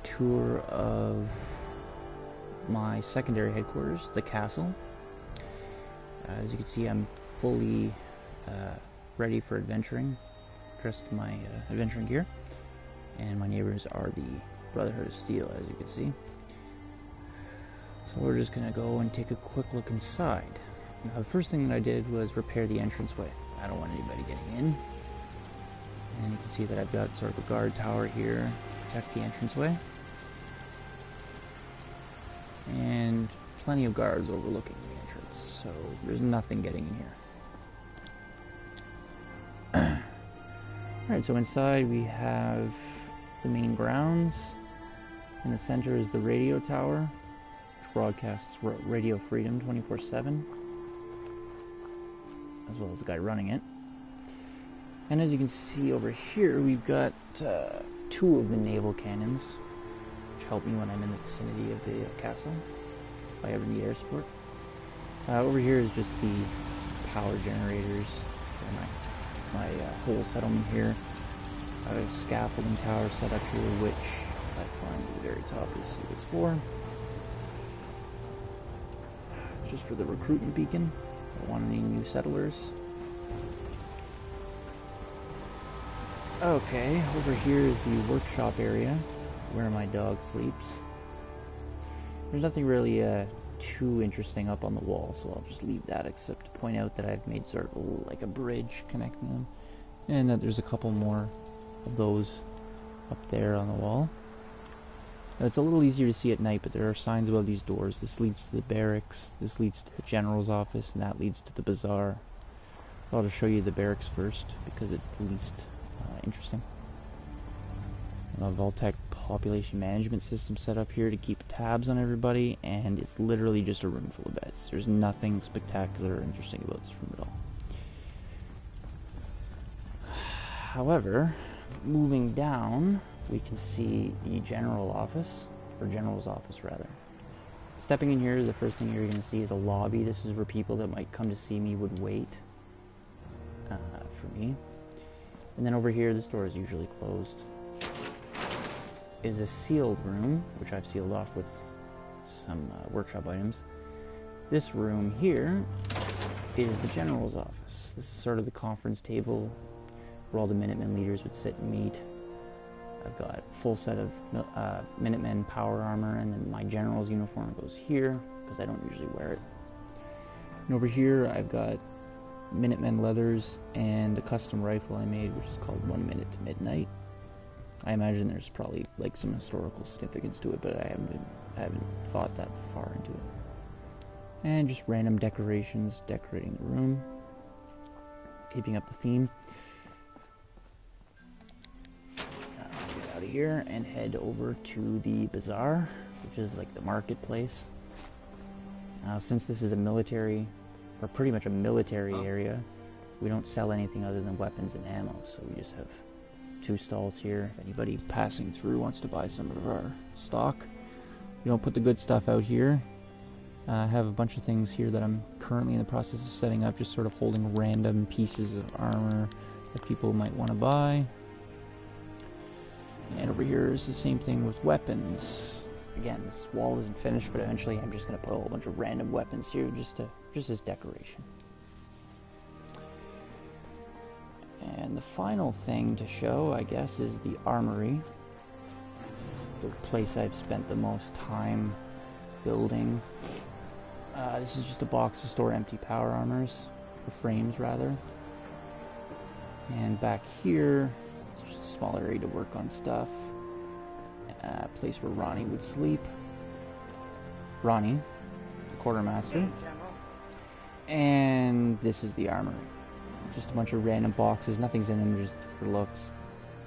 tour of my secondary headquarters, the castle. As you can see, I'm fully ready for adventuring, dressed in my adventuring gear, and my neighbors are the Brotherhood of Steel, as you can see. So we're just going to go and take a quick look inside. Now, the first thing that I did was repair the entranceway. I don't want anybody getting in. And you can see that I've got sort of a guard tower here to protect the entranceway. And plenty of guards overlooking the entrance, so there's nothing getting in here. Alright, so inside we have the main grounds. In the center is the radio tower, which broadcasts Radio Freedom 24/7, as well as the guy running it. And as you can see over here, we've got two of the naval cannons, which help me when I'm in the vicinity of the castle, if I ever need air support. Over here is just the power generators for my whole settlement here. I have a scaffolding tower set up here, which I find at the very top is see what it's for. It's just for the recruitment beacon. I don't want any new settlers. Okay, over here is the workshop area where my dog sleeps. There's nothing really too interesting up on the wall, so I'll just leave that, except to point out that I've made sort of like a bridge connecting them, and that there's a couple more of those up there on the wall. Now, it's a little easier to see at night, but there are signs above these doors. This leads to the barracks, this leads to the general's office, and that leads to the bazaar. I'll just show you the barracks first, because it's the least interesting. A Vault-Tec population management system set up here to keep tabs on everybody, and it's literally just a room full of beds. There's nothing spectacular or interesting about this room at all. However, moving down, we can see the general office, or general's office rather. Stepping in here, the first thing you're going to see is a lobby. This is where people that might come to see me would wait for me. And then over here, this door is usually closed, is a sealed room, which I've sealed off with some workshop items. This room here is the general's office. This is sort of the conference table where all the Minutemen leaders would sit and meet. I've got a full set of Minutemen power armor, and then my general's uniform goes here, because I don't usually wear it. And over here, I've got Minutemen leathers and a custom rifle I made, which is called 1 Minute to Midnight. I imagine there's probably like some historical significance to it, but I haven't thought that far into it. And just random decorations decorating the room, keeping up the theme. Get out of here and head over to the bazaar, which is like the marketplace. Since this is a military, or pretty much a military area, we don't sell anything other than weapons and ammo, so we just have two stalls here. If anybody passing through wants to buy some of our stock, we don't put the good stuff out here. I have a bunch of things here that I'm currently in the process of setting up, just sort of holding random pieces of armor that people might want to buy. And over here is the same thing with weapons. Again, this wall isn't finished, but eventually I'm just going to put a whole bunch of random weapons here just as decoration. And the final thing to show, I guess, is the armory. The place I've spent the most time building. This is just a box to store empty power armors, or frames rather. And back here, it's just a small area to work on stuff. A place where Ronnie would sleep. Ronnie, the quartermaster. And this is the armory. Just a bunch of random boxes, nothing's in them just for looks.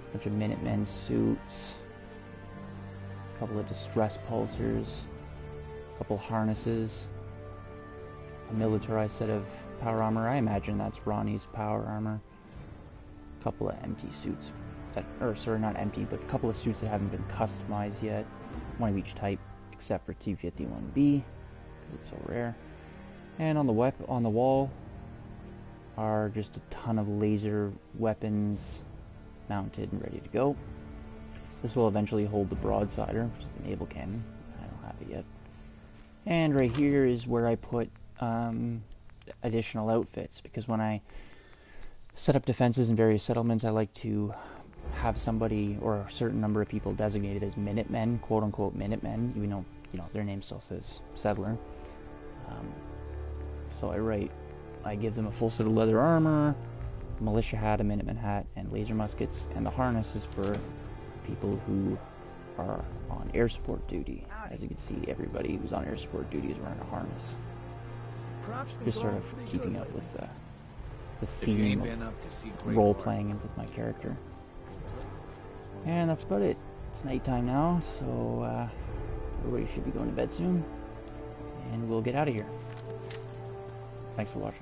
A bunch of Minutemen suits, a couple of distress pulsers, a couple harnesses, a militarized set of power armor. I imagine that's Ronnie's power armor. A couple of empty suits that, or sorry, not empty, but a couple of suits that haven't been customized yet. One of each type, except for T-51B, because it's so rare. And on the wall are just a ton of laser weapons mounted and ready to go. This will eventually hold the broadsider, which is the naval cannon. I don't have it yet. And right here is where I put additional outfits, because when I set up defenses in various settlements, I like to have somebody or a certain number of people designated as Minutemen, quote-unquote Minutemen, even though, you know, their name still says Settler. So I give them a full set of leather armor, militia hat, a Minuteman hat, and laser muskets, and the harness is for people who are on air support duty. As you can see, everybody who's on air support duty is wearing a harness. Just sort of keeping up with the theme of role-playing with my character. And that's about it. It's nighttime now, so everybody should be going to bed soon. And we'll get out of here. Thanks for watching.